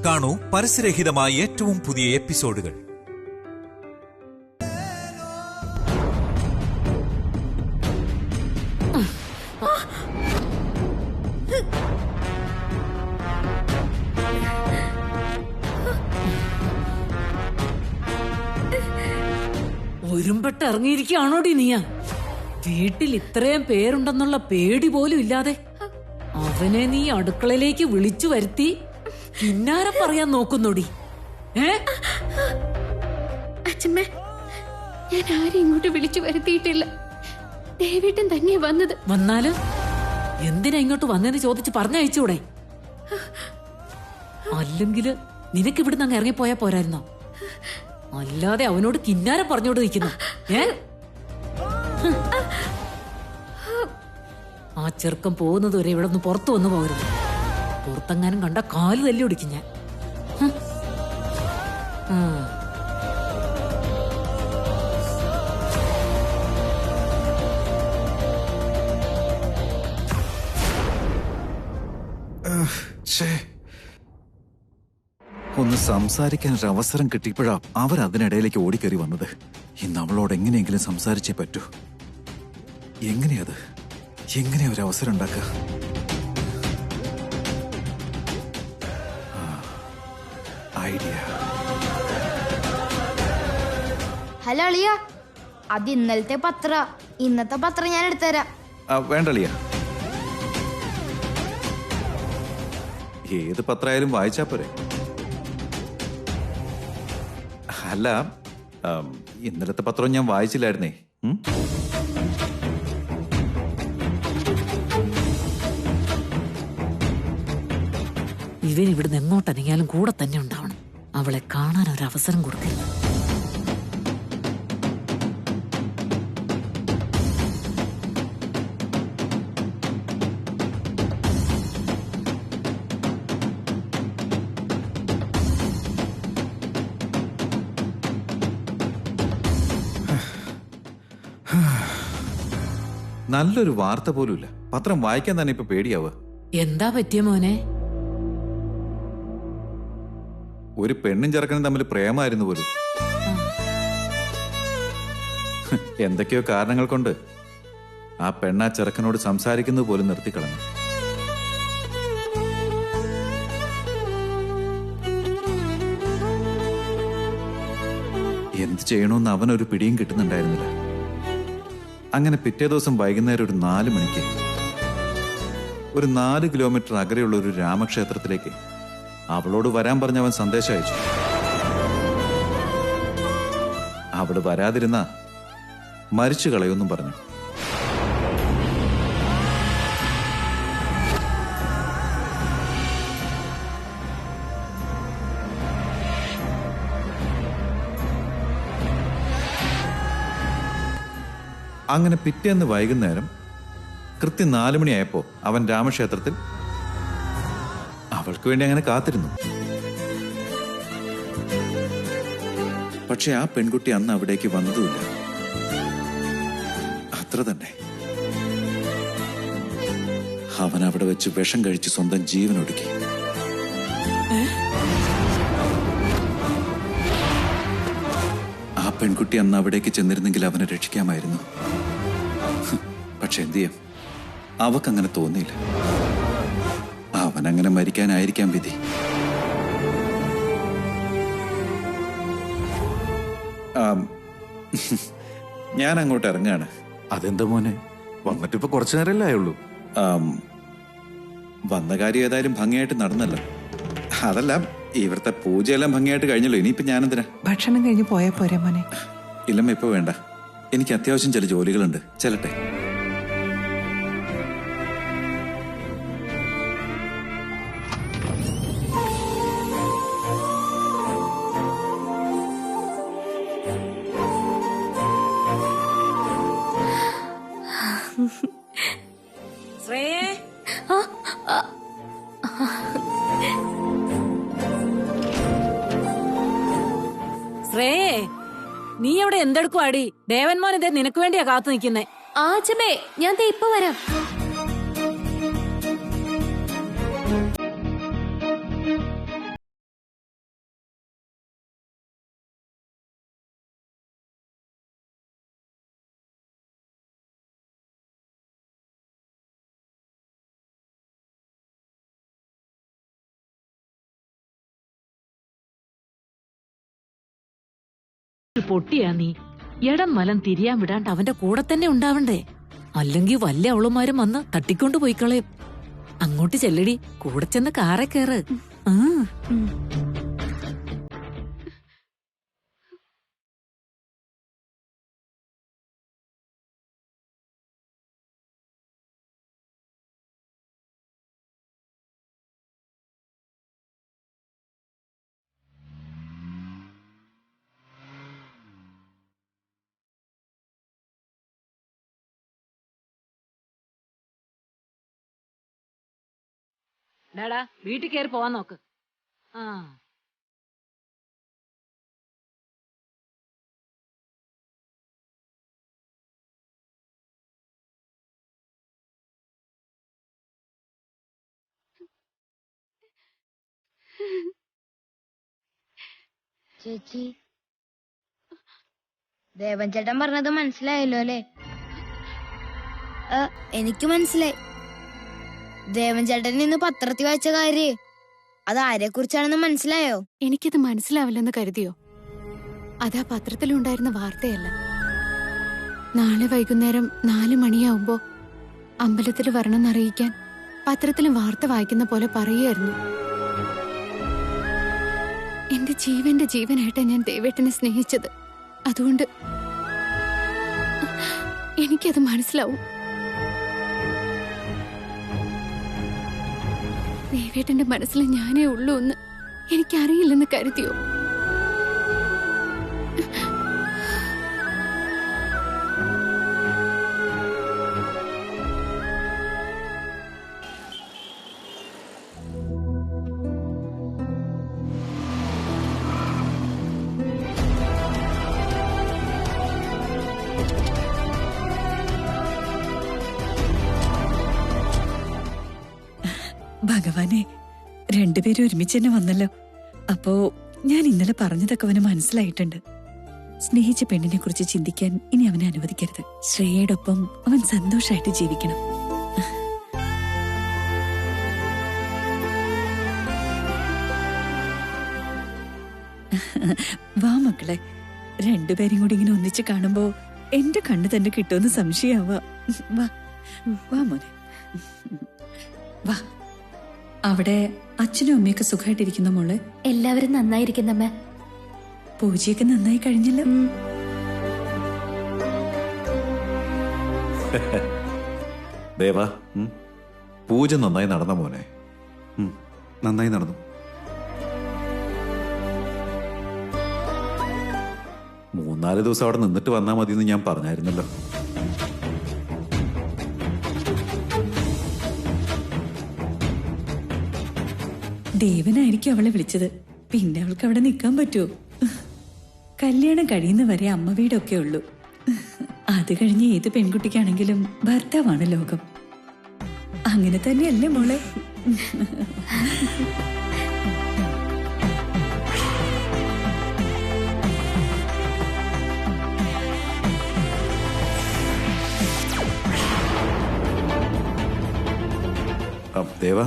കാണൂ പരസ്യരഹിതമായ ഏറ്റവും പുതിയ എപ്പിസോഡുകൾ. ഒരുമ്പെട്ട് ഇറങ്ങിയിരിക്കുകയാണോടി നീയ? വീട്ടിൽ ഇത്രയും പേരുണ്ടെന്നുള്ള പേടി പോലും ഇല്ലാതെ അവനെ നീ അടുക്കളയിലേക്ക് വിളിച്ചു വരുത്തി പിന്നാരെ പറയാൻ നോക്കുന്നോടി. അച്ഛമ്മ, ഞാൻ ആരും ഇങ്ങോട്ട് വിളിച്ചു വരുത്തിയിട്ടില്ല. ദേവേട്ടൻ തന്നെയാ വന്നത്. വന്നാല് എന്തിനാ ഇങ്ങോട്ട് വന്നെന്ന് ചോദിച്ച് പറഞ്ഞയച്ചൂടെ? അല്ലെങ്കിൽ നിനക്ക് ഇവിടുന്ന് അങ്ങ് ഇറങ്ങിപ്പോയാ പോരായിരുന്നോ? അല്ലാതെ അവനോട് കിന്നാരെ പറഞ്ഞോണ്ട് നിൽക്കുന്നു. ആ ചെറുക്കം പോകുന്നത് വരെ ഇവിടെ ഒന്ന് പുറത്തു വന്നു പോകരുത്. പുറത്തെങ്ങാനും കണ്ട കാല് തല്ലി ഒടിക്കും ഞാൻ. ഒന്ന് സംസാരിക്കാൻ ഒരു അവസരം കിട്ടിയപ്പോഴാ അവരതിനിടയിലേക്ക് ഓടിക്കറി വന്നത്. ഇന്ന് അവളോട് എങ്ങനെയെങ്കിലും സംസാരിച്ചേ പറ്റൂ. എങ്ങനെയാ ഒരു അവസരം ഉണ്ടാക്കുക? ഐഡിയ. ഹലോ അളിയ, അത് ഇന്നലത്തെ ഇന്നത്തെ പത്രം ഞാൻ എടുത്തുതരാം. വേണ്ടളിയ, ഏത് പത്രമായാലും വായിച്ചാ പോരെ. അല്ല, ഇന്നലത്തെ പത്രം ഞാൻ വായിച്ചില്ലായിരുന്നേ. ഇവൻ ഇവിടുന്ന് എങ്ങോട്ടനങ്ങിയാലും കൂടെ തന്നെ ഉണ്ടാവണം. അവളെ കാണാൻ ഒരു അവസരം കൊടുക്കരുത്. നല്ലൊരു വാർത്ത പോലുമില്ല. പത്രം വായിക്കാൻ തന്നെ ഇപ്പൊ പേടിയാവുക. എന്താ പറ്റിയ മോനെ? ഒരു പെണ്ണും ചെറുക്കനും തമ്മിൽ പ്രേമായിരുന്നു പോലും. എന്തൊക്കെയോ കാരണങ്ങൾ കൊണ്ട് ആ പെണ്ണ ചെറുക്കനോട് സംസാരിക്കുന്നത് പോലും നിർത്തിക്കളഞ്ഞു. എന്ത് ചെയ്യണമെന്ന് അവനൊരു പിടിയും കിട്ടുന്നുണ്ടായിരുന്നില്ല. അങ്ങനെ പിറ്റേ ദിവസം വൈകുന്നേരം ഒരു 4 മണിക്ക് ഒരു 4 കിലോമീറ്റർ അകലെയുള്ള ഒരു രാമക്ഷേത്രത്തിലേക്ക് അവളോട് വരാൻ പറഞ്ഞവൻ സന്ദേശം അയച്ചു. അവള് വരാതിരുന്ന മരിച്ചു കളയൊന്നും പറഞ്ഞു. അങ്ങനെ പിറ്റേന്ന് വൈകുന്നേരം കൃത്യം 4 മണിയായപ്പോ അവൻ രാമക്ഷേത്രത്തിൽ അവൾക്ക് വേണ്ടി അങ്ങനെ കാത്തിരുന്നു. പക്ഷെ ആ പെൺകുട്ടി അന്ന് അവിടേക്ക് വന്നതുമില്ല. അത്ര തന്നെ. അവൻ അവിടെ വെച്ച് വിഷം കഴിച്ച് സ്വന്തം ജീവൻ ഒടുക്കി. ആ പെൺകുട്ടി അന്ന് അവിടേക്ക് ചെന്നിരുന്നെങ്കിൽ അവനെ രക്ഷിക്കാമായിരുന്നു. പക്ഷെ എന്ത് ചെയ്യാം, അവക്കങ്ങനെ തോന്നിയില്ല. അവനങ്ങനെ മരിക്കാനായിരിക്കാം വിധി. ഞാൻ അങ്ങോട്ട് ഇറങ്ങാണ്. അതെന്താ മോനെ, വന്നിട്ടിപ്പോ കുറച്ചു നേരമല്ലേ ആയുള്ളൂ? വന്ന കാര്യം ഏതായാലും ഭംഗിയായിട്ട് നടന്നല്ലോ. അതല്ല, ഇവിടുത്തെ പൂജയെല്ലാം ഭംഗിയായിട്ട് കഴിഞ്ഞല്ലോ. ഇനിയിപ്പോ ഞാനെന്തിനാ? ഭക്ഷണം കഴിഞ്ഞ് പോയാ പോരെ മോനെ? ഇല്ലമ്മ, ഇപ്പൊ വേണ്ട. എനിക്ക് അത്യാവശ്യം ചില ജോലികളുണ്ട്. ചെല്ലട്ടെ. ശ്രേയേ, ശ്രേയേ, നീ അവിടെ എന്തെടുക്കുവാടി? ദേവന്മാൻ ഇതേ നിനക്ക് വേണ്ടിയാ കാത്തു നിൽക്കുന്നേ. ആച്ചമ്മേ, ഞാൻ ഇപ്പൊ വരാം. പൊട്ടിയാ നീ ഇടം വലം തിരിയാൻ വിടാണ്ട് അവന്റെ കൂടെ തന്നെ ഉണ്ടാവണ്ടേ? അല്ലെങ്കിൽ വല്ല അവളുമാരും വന്ന് തട്ടിക്കൊണ്ടു പോയിക്കളയും. അങ്ങോട്ട് ചെല്ലടി, കൂടെ ചെന്ന് കാറെ കയറ്. ആ ഡാടാ, വീട്ടിൽ കയറി പോവാൻ നോക്ക്. ആ ചേച്ചി, ദേവൻ ചേട്ടൻ പറഞ്ഞത് മനസ്സിലായല്ലോ അല്ലേ? എനിക്ക് മനസ്സിലായി. ദേവൻ ചേട്ടൻ ഇന്ന് പത്രത്തിൽ വായിച്ച കാര്യേ അത് ആരെ കുറിച്ചാണെന്ന് മനസ്സിലായോ? എനിക്കത് മനസ്സിലാവില്ലെന്ന് കരുതിയോ? അതാ പത്രത്തിലുണ്ടായിരുന്ന വാർത്തയല്ല. നാളെ വൈകുന്നേരം 4 മണിയാവുമ്പോ അമ്പലത്തിൽ വരണമെന്നറിയിക്കാൻ പത്രത്തിലും വാർത്ത വായിക്കുന്ന പോലെ പറയുമായിരുന്നു. എന്റെ ജീവന്റെ ജീവനായിട്ടാ ഞാൻ ദേവേട്ടനെ സ്നേഹിച്ചത്. അതുകൊണ്ട് എനിക്കത് മനസ്സിലാവും. ദേവേട്ടന്റെ മനസ്സിൽ ഞാനേ ഉള്ളൂ എന്ന് എനിക്കറിയില്ലെന്ന് കരുതിയോ? ഭഗവാനെ, രണ്ടുപേരും ഒരുമിച്ച് തന്നെ വന്നല്ലോ. അപ്പോ ഞാൻ ഇന്നലെ പറഞ്ഞതൊക്കെ അവന് മനസ്സിലായിട്ടുണ്ട്. സ്നേഹിച്ച പെണ്ണിനെ കുറിച്ച് ചിന്തിക്കാൻ ഇനി അവനെ അനുവദിക്കരുത്. ശ്രേയയോടൊപ്പം അവൻ സന്തോഷമായിട്ട് ജീവിക്കണം. വാ മക്കളെ, രണ്ടുപേരും കൂടി ഇങ്ങനെ ഒന്നിച്ച് കാണുമ്പോ എന്റെ കണ്ണ് തന്നെ കിട്ടുമെന്ന് സംശയാവാ. വാ വാ മോനെ, വാ. അവിടെ അച്ഛനും അമ്മയൊക്കെ സുഖമായിട്ടിരിക്കുന്ന മോള്? എല്ലാവരും നന്നായിരിക്കുന്നമ്മ. പൂജയൊക്കെ നന്നായി കഴിഞ്ഞല്ലോ. ദേവാ, പൂജ നന്നായി നടന്ന മോനെ? നന്നായി നടന്നു. മൂന്നാല് ദിവസം അവിടെ നിന്നിട്ട് വന്നാ മതിയെന്ന് ഞാൻ പറഞ്ഞായിരുന്നല്ലോ. ദേവനായിരിക്കും അവളെ വിളിച്ചത്. പിന്നെ അവൾക്ക് അവിടെ നിൽക്കാൻ പറ്റുമോ? കല്യാണം കഴിയുന്നവരെ അമ്മ വീടൊക്കെ ഉള്ളൂ. അത് കഴിഞ്ഞ് ഏത് പെൺകുട്ടിക്കാണെങ്കിലും ഭർത്താവാണ് ലോകം. അങ്ങനെ തന്നെയല്ലേ മോളെ? ദേവാ,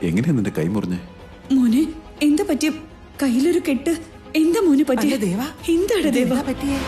എങ്ങനെയാ നിന്റെ കൈ മുറിഞ്ഞേ? മോനെ, എന്താ പറ്റിയ? കയ്യിലൊരു കെട്ട്. എന്താ മോനെ പറ്റിയ? എന്താണ് ദേവാ പറ്റിയേ?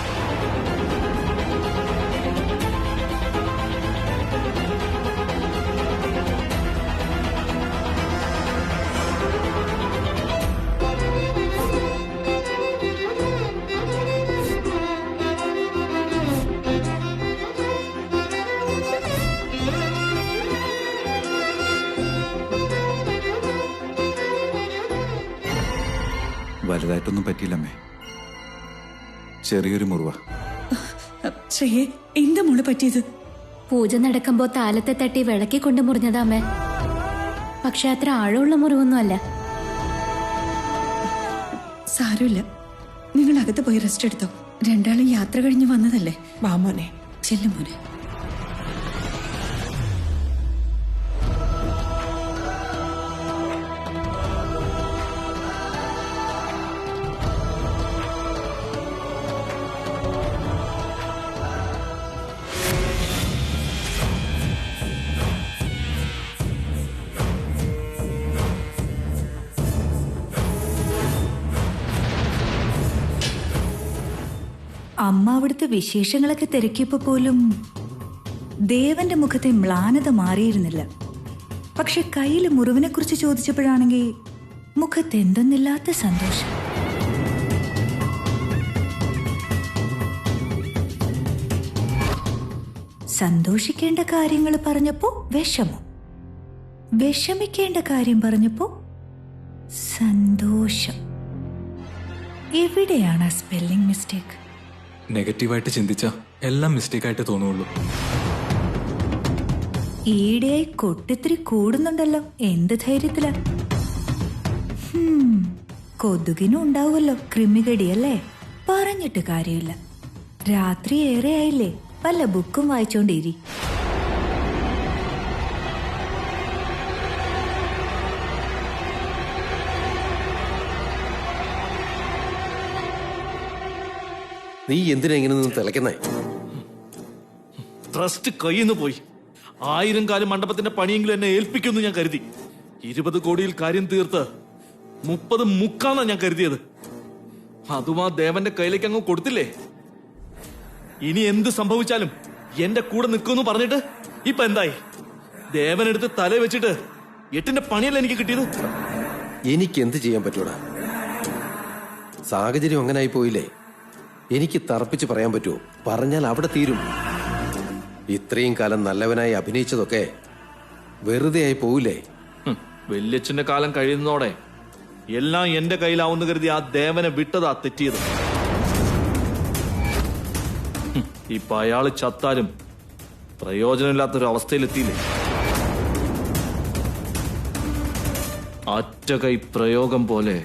വലുതായിട്ടൊന്നും പറ്റിയില്ലമ്മേ, ചെറിയൊരു മുറിവ. ശ്രേയെ, എന്താ മോളെ പറ്റിയത്? പൂജ നടക്കുമ്പോ താലത്തെ തട്ടി വിളക്കി കൊണ്ട് മുറിഞ്ഞതാമേ. പക്ഷെ അത്ര ആഴമുള്ള മുറിവൊന്നും അല്ല. സാരമില്ല, നിങ്ങൾ അകത്ത് പോയി റെസ്റ്റ് എടുത്തോ. രണ്ടാളും യാത്ര കഴിഞ്ഞ് വന്നതല്ലേ. വാ മോനെ, ചെല്ലു മോനെ. അമ്മ അവിടുത്തെ വിശേഷങ്ങളൊക്കെ തിരക്കിയപ്പോ പോലും ദേവന്റെ മുഖത്തെ മ്ലാനത മാറിയിരുന്നില്ല. പക്ഷെ കയ്യില് മുറിവിനെ കുറിച്ച് ചോദിച്ചപ്പോഴാണെങ്കിൽ മുഖത്ത് എന്തെന്നില്ലാത്ത സന്തോഷം. സന്തോഷിക്കേണ്ട കാര്യങ്ങൾ പറഞ്ഞപ്പോ വിഷമം, വിഷമിക്കേണ്ട കാര്യം പറഞ്ഞപ്പോ സന്തോഷം. എവിടെയാണ് ആ സ്പെല്ലിംഗ് മിസ്റ്റേക്ക്? നെഗറ്റീവായിട്ട് ചിന്തിച്ച എല്ലാം മിസ്റ്റേക്കായിട്ട് തോന്നുള്ളൂ. ഈയിടെയായി കൊട്ടിത്തിരി കൂടുന്നുണ്ടല്ലോ. എന്ത് ധൈര്യത്തിലാ? കൊതുകിനും ഉണ്ടാവുമല്ലോ കൃമികടിയല്ലേ? പറഞ്ഞിട്ട് കാര്യമില്ല. രാത്രി ഏറെ ആയില്ലേ, വല്ല ബുക്കും വായിച്ചോണ്ടിരി. നീ എന്തിനാ ഇങ്ങനെ നിന്ന് തിളയ്ക്കുന്നേ? ട്രസ്റ്റ് കയ്യിന്ന് പോയി. 1000 കാലം മണ്ഡപത്തിന്റെ പണിയെങ്കിലും എന്നെ ഏൽപ്പിക്കുമെന്ന് ഞാൻ കരുതി. 20 കോടിയിൽ കാര്യം തീർത്ത് 30 മുക്കാന്നാ ഞാൻ കരുതിയത്. അതും ആ ദേവന്റെ കയ്യിലേക്ക് അങ്ങ് കൊടുത്തില്ലേ. ഇനി എന്ത് സംഭവിച്ചാലും എന്റെ കൂടെ നിൽക്കുമെന്ന് പറഞ്ഞിട്ട് ഇപ്പൊ എന്തായി? ദേവനെടുത്ത് തല വെച്ചിട്ട് 8ന്റെ പണിയല്ല എനിക്ക് കിട്ടിയത്. എനിക്ക് എന്ത് ചെയ്യാൻ പറ്റൂടാ? സാഹചര്യം അങ്ങനെ ആയി പോയില്ലേ. എനിക്ക് തറപ്പിച്ച് പറയാൻ പറ്റുമോ? പറഞ്ഞാൽ അവിടെ തീരും. ഇത്രയും കാലം നല്ലവനായി അഭിനയിച്ചതൊക്കെ വെറുതെ ആയി പോവില്ലേ? വല്യച്ഛന്റെ കാലം കഴിയുന്നതോടെ എല്ലാം എന്റെ കയ്യിലാവുന്ന കരുതി ആ ദേവനെ വിട്ടതാ തെറ്റിയത്. ഇപ്പൊ അയാള് ചത്താലും പ്രയോജനമില്ലാത്തൊരു അവസ്ഥയിലെത്തിയില്ലേ. അറ്റകൈ പ്രയോഗം പോലെ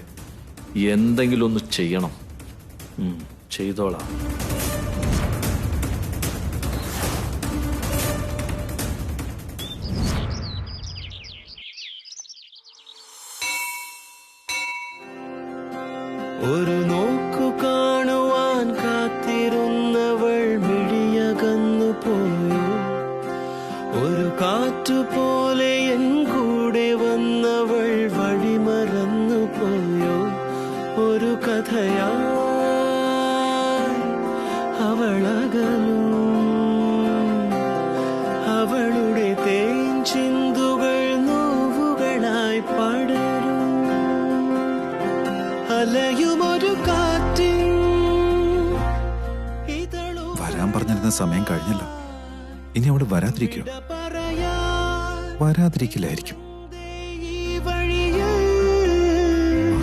എന്തെങ്കിലും ഒന്ന് ചെയ്യണം. ചെയ്തോളാം. ഒരു നോക്കു കാണുവാൻ കാത്തിരുന്നവൾ മിഴിയകന്നു പോയോ? ഒരു കാറ്റുപോലെ എൻ കൂടെ വന്നവൾ വഴിമറന്നു പോയോ? ഒരു കഥയാ അവളകലും, അവളുടെ തേൻ ചിന്തുകൾ നോവുകളായി പടരും. അലയുമൊരു കാറ്റിൻ വരാൻ പറഞ്ഞിരുന്ന സമയം കഴിഞ്ഞല്ലോ. ഇനി അവള് വരാതിരിക്കോ? വരാതിരിക്കില്ലായിരിക്കും.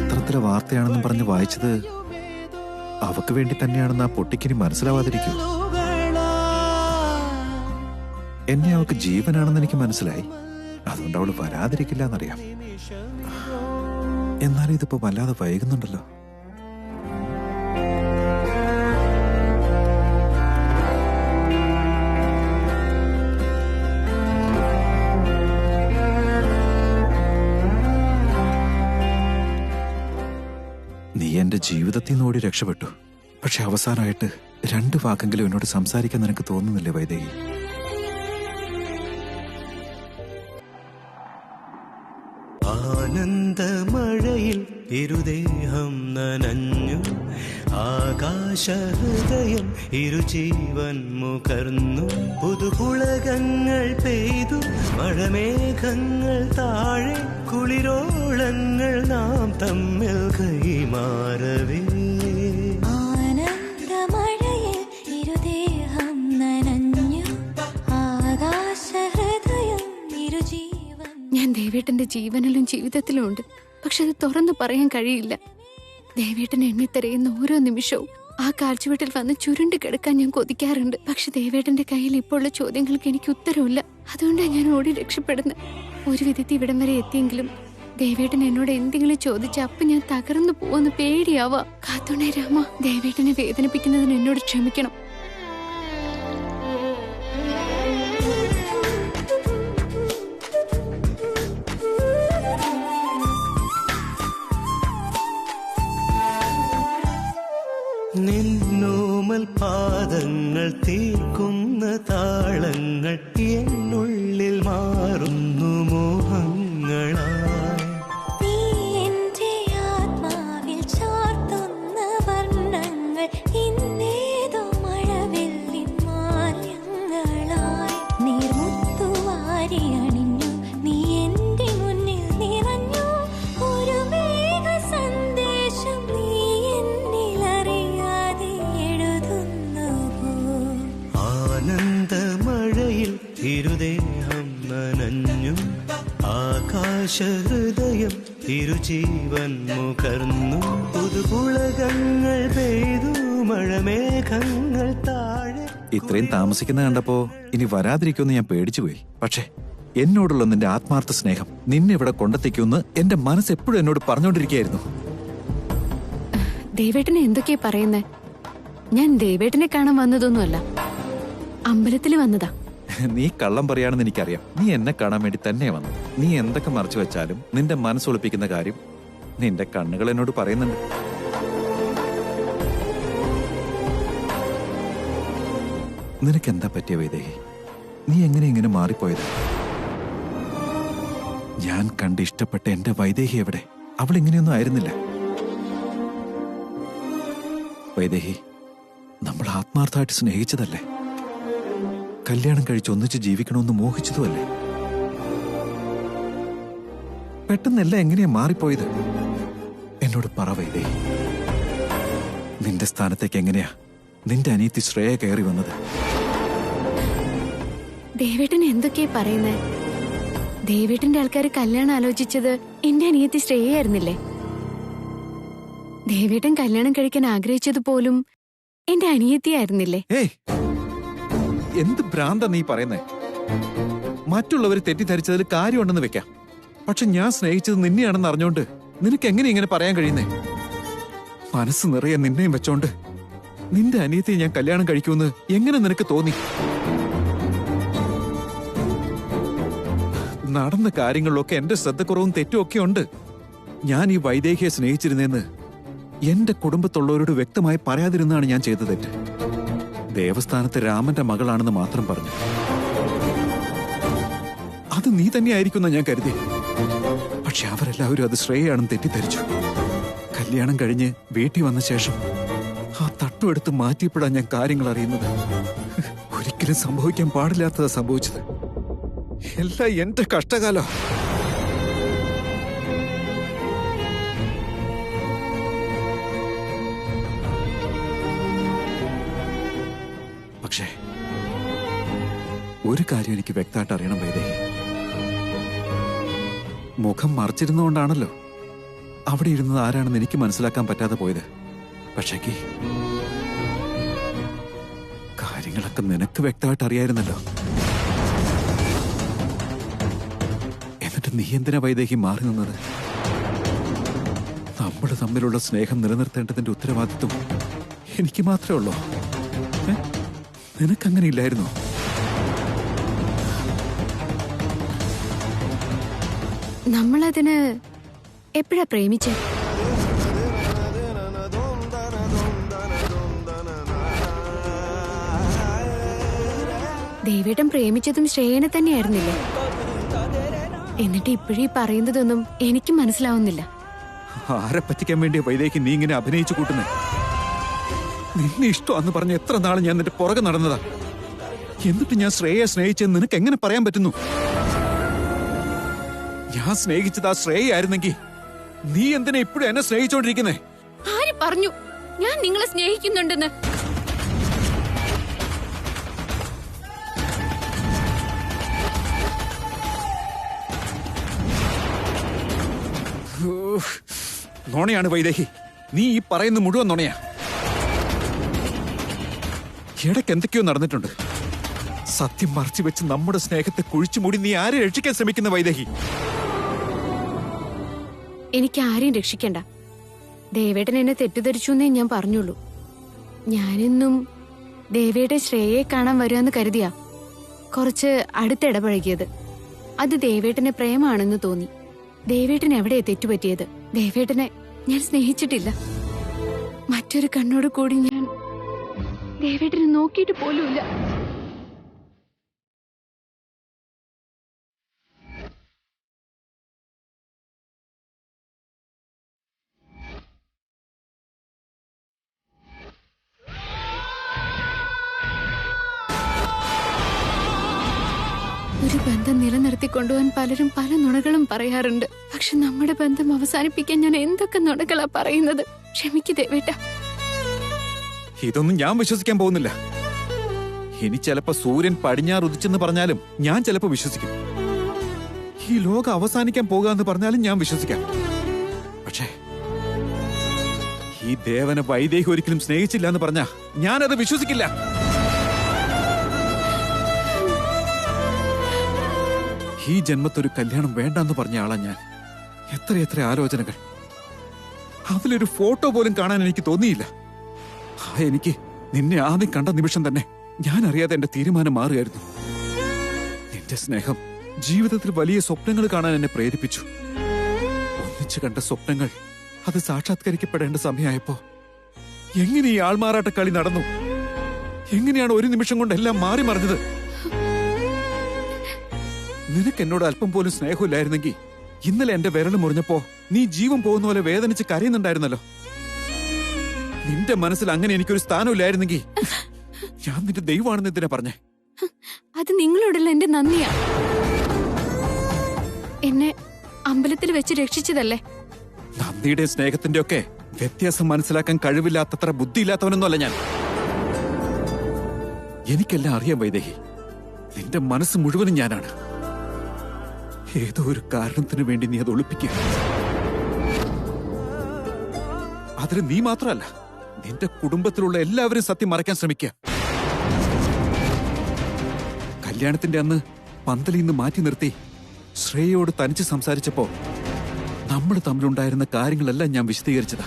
പത്രത്തിലെ വാർത്തയാണെന്നും പറഞ്ഞ് വായിച്ചത് അവക്ക് വേണ്ടി തന്നെയാണെന്ന് ആ പൊട്ടിക്കിനി മനസ്സിലാവാതിരിക്കും. എന്നെ അവക്ക് ജീവനാണെന്ന് എനിക്ക് മനസ്സിലായി. അതുകൊണ്ട് അവള് വരാതിരിക്കില്ല എന്നറിയാം. എന്നാലും ഇതിപ്പോ വല്ലാതെ വൈകുന്നുണ്ടല്ലോ. നീ എന്റെ ജീവിതത്തിൽ നിന്ന് ഓടി രക്ഷപ്പെട്ടു. പക്ഷെ അവസാനമായിട്ട് 2 വാക്കെങ്കിലും എന്നോട് സംസാരിക്കാൻ നിനക്ക് തോന്നുന്നില്ലേ വൈദേഹി? ആനന്ദമഴയിൽ ഇരുദേഹം നനഞ്ഞു, ആകാശഹൃദയം ഇരുജീവൻ മുകർന്നു. പുതുപുളകങ്ങൾ പെയ്തു, മഴമേഘങ്ങൾ താഴെ, കുളിരോളങ്ങൾ നാം തമ്മിൽ കൈമാറവേ. ആനന്ദമഴയിൽ ഇരുദേഹം നനഞ്ഞു, ആകാശഹൃദയം ഇരുജീവൻ. ഞാൻ ദേവേട്ടന്റെ ജീവനിലും ജീവിതത്തിലും ഉണ്ട്. പക്ഷെ അത് തുറന്നു പറയാൻ കഴിയില്ല. ദേവേട്ടൻ എണ്ണി തെരയുന്ന ഓരോ നിമിഷവും ആ കാഴ്ചവെട്ടിൽ വന്ന് ചുരുണ്ട് കിടക്കാൻ ഞാൻ കൊതിക്കാറുണ്ട്. പക്ഷെ ദേവേട്ടന്റെ കയ്യിൽ ഇപ്പോൾ ഉള്ള ചോദ്യങ്ങൾക്ക് എനിക്ക് ഉത്തരവില്ല. അതുകൊണ്ടാണ് ഞാൻ ഓടി രക്ഷപ്പെടുന്നത്. ഒരു വിധത്തിൽ ഇവിടം വരെ എത്തിയെങ്കിലും ദേവേട്ടൻ എന്നോട് എന്തെങ്കിലും ചോദിച്ച അപ്പൊ ഞാൻ തകർന്നു പോവെന്ന് പേടിയാവാ. കാത്തോണേ രാമ, ദേവേട്ടനെ വേദനിപ്പിക്കുന്നതിന് എന്നോട് ക്ഷമിക്കണം. നിന്നോമൽ പാദങ്ങൾ തീർക്കുന്ന താളങ്ങൾ എന്നുള്ളിൽ മാറുന്നു മോഹങ്ങളായി. നീ എന്റെ ആത്മാവിൽ ചാർത്തുന്ന വർണ്ണങ്ങൾ ഇന്നേതോ ആകാശഹൃദയം ഇരുജീവൻ മുകർന്നു പുതുപുളകങ്ങൾ പെയ്തു മഴമേഘങ്ങൾ താഴെ. ഇത്രയും താമസിക്കുന്ന കണ്ടപ്പോ ഇനി വരാതിരിക്കുമെന്ന് ഞാൻ പേടിച്ചുപോയി. പക്ഷേ എന്നോടുള്ള നിന്റെ ആത്മാർത്ഥ സ്നേഹം നിന്നെ ഇവിടെ കൊണ്ടെത്തിക്കുമെന്ന് എന്റെ മനസ്സ് എപ്പോഴും എന്നോട് പറഞ്ഞുകൊണ്ടിരിക്കുകയായിരുന്നു. ദേവേട്ടനെ എന്തൊക്കെയാ പറയുന്നേ? ഞാൻ ദേവേട്ടനെ കാണാൻ വന്നതൊന്നുമല്ല, അമ്പലത്തിൽ വന്നതാ. നീ കള്ളം പറയാണെന്ന് എനിക്കറിയാം. നീ എന്നെ കാണാൻ വേണ്ടി തന്നെ വന്നു. നീ എന്തൊക്കെ മറച്ചു വെച്ചാലും നിന്റെ മനസ്സൊളിപ്പിക്കുന്ന കാര്യം നിന്റെ കണ്ണുകൾ എന്നോട് പറയുന്നുണ്ട്. നിനക്കെന്താ പറ്റിയ വൈദേഹി? നീ എങ്ങനെ ഇങ്ങനെ മാറിപ്പോയത്? ഞാൻ കണ്ടിഷ്ടപ്പെട്ട എന്റെ വൈദേഹി എവിടെ? അവൾ ഇങ്ങനെയൊന്നും ആയിരുന്നില്ല. വൈദേഹി, നമ്മൾ ആത്മാർത്ഥമായിട്ട് സ്നേഹിച്ചതല്ലേ? കല്യാണം കഴിച്ച് ഒന്നിച്ച് ജീവിക്കണമെന്ന് മോഹിച്ചതുമല്ലേ? പെട്ടെന്നെല്ലാം എങ്ങനെയാ മാറിപ്പോയത്? എന്നോട് പറ വൈദേഹി. നിന്റെ സ്ഥാനത്തേക്ക് എങ്ങനെയാ നിന്റെ അനിയത്തി ശ്രേയ കയറി വന്നത്? ദേവേട്ടൻ എന്തൊക്കെയാ പറയുന്നേ? ദേവേട്ടന്റെ ആൾക്കാർ കല്യാണം ആലോചിച്ചത് എന്റെ അനിയത്തി ശ്രേയായിരുന്നില്ലേ? ദേവേട്ടൻ കല്യാണം കഴിക്കാൻ ആഗ്രഹിച്ചത് പോലും എന്റെ അനിയത്തിയായിരുന്നില്ലേ? എന്ത് ഭ്രാന്താ നീ പറയുന്നേ? മറ്റുള്ളവർ തെറ്റിദ്ധരിച്ചതിൽ കാര്യമുണ്ടെന്ന് വെക്കാം. പക്ഷെ ഞാൻ സ്നേഹിച്ചത് നിന്നെയാണെന്ന് അറിഞ്ഞോണ്ട് നിനക്ക് എങ്ങനെ ഇങ്ങനെ പറയാൻ കഴിയുന്നേ? മനസ്സ് നിറയെ നിന്നെയും വെച്ചോണ്ട് നിന്റെ അനിയത്തെ ഞാൻ കല്യാണം കഴിക്കുമെന്ന് എങ്ങനെ നിനക്ക് തോന്നി? നടന്ന കാര്യങ്ങളിലൊക്കെ എന്റെ ശ്രദ്ധക്കുറവും തെറ്റുമൊക്കെ ഉണ്ട്. ഞാൻ ഈ വൈദേഹിയെ സ്നേഹിച്ചിരുന്നെന്ന് എന്റെ കുടുംബത്തുള്ളവരോട് വ്യക്തമായി പറയാതിരുന്നാണ് ഞാൻ ചെയ്ത തെറ്റ്. ദേവസ്ഥാനത്ത് രാമന്റെ മകളാണെന്ന് മാത്രം പറഞ്ഞു. അത് നീ തന്നെയായിരിക്കുന്ന ഞാൻ കരുതി. പക്ഷെ അവരെല്ലാവരും അത് ശ്രേയാണെന്ന് തെറ്റിദ്ധരിച്ചു. കല്യാണം കഴിഞ്ഞ് വീട്ടിൽ വന്ന ശേഷം ആ തട്ടുമെടുത്ത് മാറ്റിയപ്പോഴാണ് ഞാൻ കാര്യങ്ങൾ അറിയുന്നത്. ഒരിക്കലും സംഭവിക്കാൻ പാടില്ലാത്തതാ സംഭവിച്ചത്. എല്ലാം എന്റെ കഷ്ടകാലം. പക്ഷേ ഒരു കാര്യം എനിക്ക് വ്യക്തമായിട്ട് അറിയണം വൈദേഹി. മുഖം മറച്ചിരുന്നുകൊണ്ടാണല്ലോ അവിടെ ഇരുന്നത് ആരാണെന്ന് എനിക്ക് മനസ്സിലാക്കാൻ പറ്റാതെ പോയത്. പക്ഷേ കാര്യങ്ങളൊക്കെ നിനക്ക് വ്യക്തമായിട്ട് അറിയായിരുന്നല്ലോ. എന്നിട്ട് നീ എന്തിനാ വൈദേഹി മാറി നിന്നത്? നമ്മൾ തമ്മിലുള്ള സ്നേഹം നിലനിർത്തേണ്ടതിന്റെ ഉത്തരവാദിത്വം എനിക്ക് മാത്രമേ ഉള്ളൂ. നിനക്കങ്ങനെ ഇല്ലായിരുന്നോ? നമ്മളതിന് എപ്പോഴാ പ്രേമിച്ചേ? ദേവേട്ടൻ പ്രേമിച്ചതും ശ്രേയനെ തന്നെയായിരുന്നില്ലേ? എന്നിട്ട് ഇപ്പോഴീ പറയുന്നതൊന്നും എനിക്ക് മനസ്സിലാവുന്നില്ല. ആരെ പറ്റിക്കാൻ വേണ്ടിയ വൈദേഹി നീ ഇങ്ങനെ അഭിനയിച്ചു കൂട്ടുന്നേ? നിന്നെ ഇഷ്ടമാന്ന് പറഞ്ഞ എത്ര നാള് ഞാൻ നിന്റെ പുറകെ നടന്നതാ. എന്നിട്ട് ഞാൻ ശ്രേയയെ സ്നേഹിച്ചെന്ന് നിനക്ക് എങ്ങനെ പറയാൻ പറ്റുന്നു? ഞാൻ സ്നേഹിച്ചത് ആ ശ്രേയായിരുന്നെങ്കിൽ നീ എന്തിനാ ഇപ്പോഴും എന്നെ സ്നേഹിച്ചോണ്ടിരിക്കുന്നേ? ആര് പറഞ്ഞു ഞാൻ നിങ്ങളെ സ്നേഹിക്കുന്നുണ്ടെന്ന്? നുണയാണ് വൈദേഹി. നീ ഈ പറയുന്ന മുഴുവൻ നുണയാ. ഇടയ്ക്ക് എന്തൊക്കെയോ നടന്നിട്ടുണ്ട്. സത്യം മറച്ചു വെച്ച് നമ്മുടെ സ്നേഹത്തെ കുഴിച്ചുമൂടി നീ ആരെ രക്ഷിക്കാൻ ശ്രമിക്കുന്ന വൈദേഹി? എനിക്ക് ആരെയും രക്ഷിക്കണ്ട. ദേവേട്ടൻ എന്നെ തെറ്റിദ്ധരിച്ചു എന്നേ ഞാൻ പറഞ്ഞുള്ളൂ. ഞാനെന്നും ദേവേട്ടൻ ശ്രേയയെ കാണാൻ വരുമെന്ന് കരുതിയാ കുറച്ച് അടുത്തിടപഴകിയത്. അത് ദേവേട്ടനെ പ്രേമാണെന്ന് തോന്നി. ദേവേട്ടന് എവിടെയാ തെറ്റുപറ്റിയത്? ദേവേട്ടനെ ഞാൻ സ്നേഹിച്ചിട്ടില്ല. മറ്റൊരു കണ്ണോട് കൂടി ഞാൻ ദേവേട്ടനെ നോക്കിയിട്ട് പോലുമില്ല. ഒരു ബന്ധം നിലനിർത്തിക്കൊണ്ടുപോകാൻ പലരും പല നുണകളും പറയാറുണ്ട്. പക്ഷെ നമ്മുടെ ബന്ധം അവസാനിപ്പിക്കാൻ ഞാൻ എന്തൊക്കെ നുണകളാ പറയുന്നത്? ക്ഷമിക്ക് ദേവേട്ട. ഇതൊന്നും ഞാൻ വിശ്വസിക്കാൻ പോകുന്നില്ല. ഇനി ചിലപ്പോ സൂര്യൻ പടിഞ്ഞാറ് ഉദിച്ചെന്ന് പറഞ്ഞാലും ഞാൻ ചിലപ്പോ വിശ്വസിക്കും. ഈ ലോകം അവസാനിക്കാൻ പോകാന്ന് പറഞ്ഞാലും ഞാൻ വിശ്വസിക്കാം. പക്ഷേ ഈ ദേവനെ വൈദേഹി ഒരിക്കലും സ്നേഹിച്ചില്ല എന്ന് പറഞ്ഞാ ഞാനത് വിശ്വസിക്കില്ല. ഈ ജന്മത്തൊരു കല്യാണം വേണ്ടെന്ന് പറഞ്ഞ ആളാ ഞാൻ. എത്ര ആലോചനകൾ. അതിലൊരു ഫോട്ടോ പോലും കാണാൻ എനിക്ക് തോന്നിയില്ല. എനിക്ക് നിന്നെ ആദ്യം കണ്ട നിമിഷം തന്നെ ഞാൻ അറിയാതെ എന്റെ തീരുമാനം മാറുകയായിരുന്നു. നിന്റെ സ്നേഹം ജീവിതത്തിൽ വലിയ സ്വപ്നങ്ങൾ കാണാൻ എന്നെ പ്രേരിപ്പിച്ചു. ഒന്നിച്ചു കണ്ട സ്വപ്നങ്ങൾ അത് സാക്ഷാത്കരിക്കപ്പെടേണ്ട സമയമായപ്പോ എങ്ങനെ ഈ ആൾമാറാട്ട കളി നടന്നു? എങ്ങനെയാണ് ഒരു നിമിഷം കൊണ്ട് എല്ലാം മാറി മറിഞ്ഞത്? നിനക്ക് എന്നോട് അല്പം പോലും സ്നേഹമില്ലായിരുന്നെങ്കിൽ ഇന്നലെ എന്റെ വിരൽ മുറിഞ്ഞപ്പോ നീ ജീവൻ പോകുന്ന പോലെ വേദനിച്ച് കരയുന്നുണ്ടായിരുന്നല്ലോ. നിന്റെ മനസ്സിൽ അങ്ങനെ എനിക്കൊരു സ്ഥാനമില്ലായിരുന്നെങ്കിൽ ഞാൻ നിന്റെ ദൈവമാണെന്ന് എന്തിനാ പറഞ്ഞേ? അത് നിങ്ങളോടുള്ള എന്റെ നന്ദിയാ. എന്നെ അമ്പലത്തിൽ വെച്ച് രക്ഷിച്ചതല്ലേ. നന്ദിയുടെ സ്നേഹത്തിന്റെ ഒക്കെ വ്യത്യാസം മനസ്സിലാക്കാൻ കഴിവില്ലാത്തത്ര ബുദ്ധിയില്ലാത്തവനൊന്നുമല്ല ഞാൻ. എനിക്കെല്ലാം അറിയാം വൈദേഹി. നിന്റെ മനസ്സ് മുഴുവനും ഞാനാണ്. ഏതോ ഒരു കാരണത്തിന് വേണ്ടി നീ അത് ഒളിപ്പിക്കുക. അതിന് നീ മാത്രമല്ല, നിന്റെ കുടുംബത്തിലുള്ള എല്ലാവരും സത്യം മറയ്ക്കാൻ ശ്രമിക്കുക. കല്യാണത്തിന്റെ അന്ന് പന്തലിൽ നിന്ന് മാറ്റി നിർത്തി ശ്രേയയോട് തനിച്ച് സംസാരിച്ചപ്പോ നമ്മൾ തമ്മിലുണ്ടായിരുന്ന കാര്യങ്ങളെല്ലാം ഞാൻ വിശദീകരിച്ചതാ.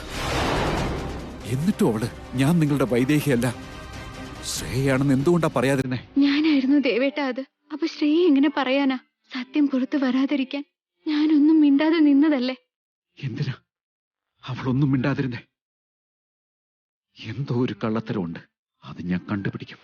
എന്നിട്ടും അവള് ഞാൻ നിങ്ങളുടെ വൈദേഹിയല്ല ശ്രേയയാണെന്ന് എന്തുകൊണ്ടാ പറയാതിരുന്നേ? ഞാനായിരുന്നു ദേവേട്ട അത്. അപ്പൊ ശ്രേയ എങ്ങനെ പറയാനാ? സത്യം പുറത്തു വരാതിരിക്കാൻ ഞാനൊന്നും മിണ്ടാതെ നിന്നതല്ലേ. എന്തിനാ അവളൊന്നും മിണ്ടാതിരുന്നേ? എന്തോ ഒരു കള്ളത്തരമുണ്ട്. അത് ഞാൻ കണ്ടുപിടിക്കും.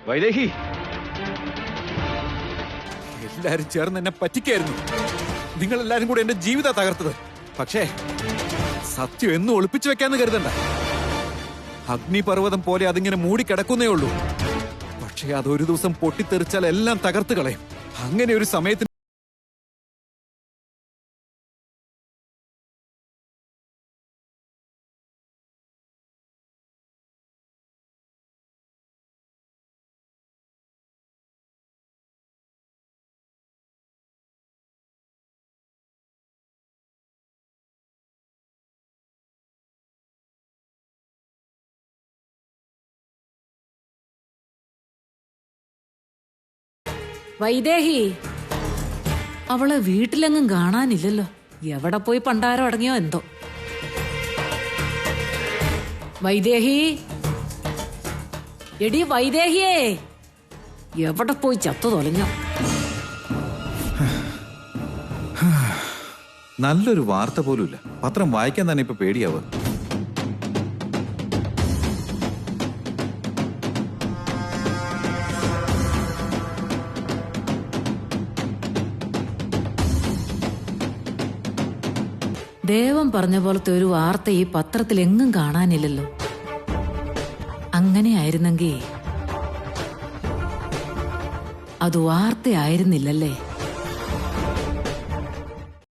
വൈദേഹി, എല്ലാരും ചേർന്ന് എന്നെ പറ്റിക്കായിരുന്നു. നിങ്ങൾ എല്ലാരും കൂടെ എന്റെ ജീവിത തകർത്തത്. പക്ഷേ സത്യം എന്നും ഒളിപ്പിച്ചു വെക്കാന്ന് കരുതണ്ട. അഗ്നിപർവ്വതം പോലെ അതിങ്ങനെ മൂടിക്കിടക്കുന്നേ ഉള്ളൂ. പക്ഷേ അതൊരു ദിവസം പൊട്ടിത്തെറിച്ചാൽ എല്ലാം തകർത്ത് കളയും. അങ്ങനെ ഒരു സമയത്തിന് വൈദേഹി, അവളെ വീട്ടിലെങ്ങും കാണാനില്ലല്ലോ. എവിടെ പോയി പണ്ടാരം അടങ്ങിയോ എന്തോ. വൈദേഹി, എടി വൈദേഹിയേ, എവിടെ പോയി ചത്തു തൊലഞ്ഞോ? നല്ലൊരു വാർത്ത പോലുമില്ല. പത്രം വായിക്കാൻ തന്നെ ഇപ്പൊ പേടിയാവുക. ദേവൻ പറഞ്ഞ പോലത്തെ ഒരു വാർത്ത ഈ പത്രത്തിൽ എങ്ങും കാണാനില്ലല്ലോ. അങ്ങനെയായിരുന്നെങ്കിൽ അത് വാർത്തയായിരുന്നില്ലല്ലേ?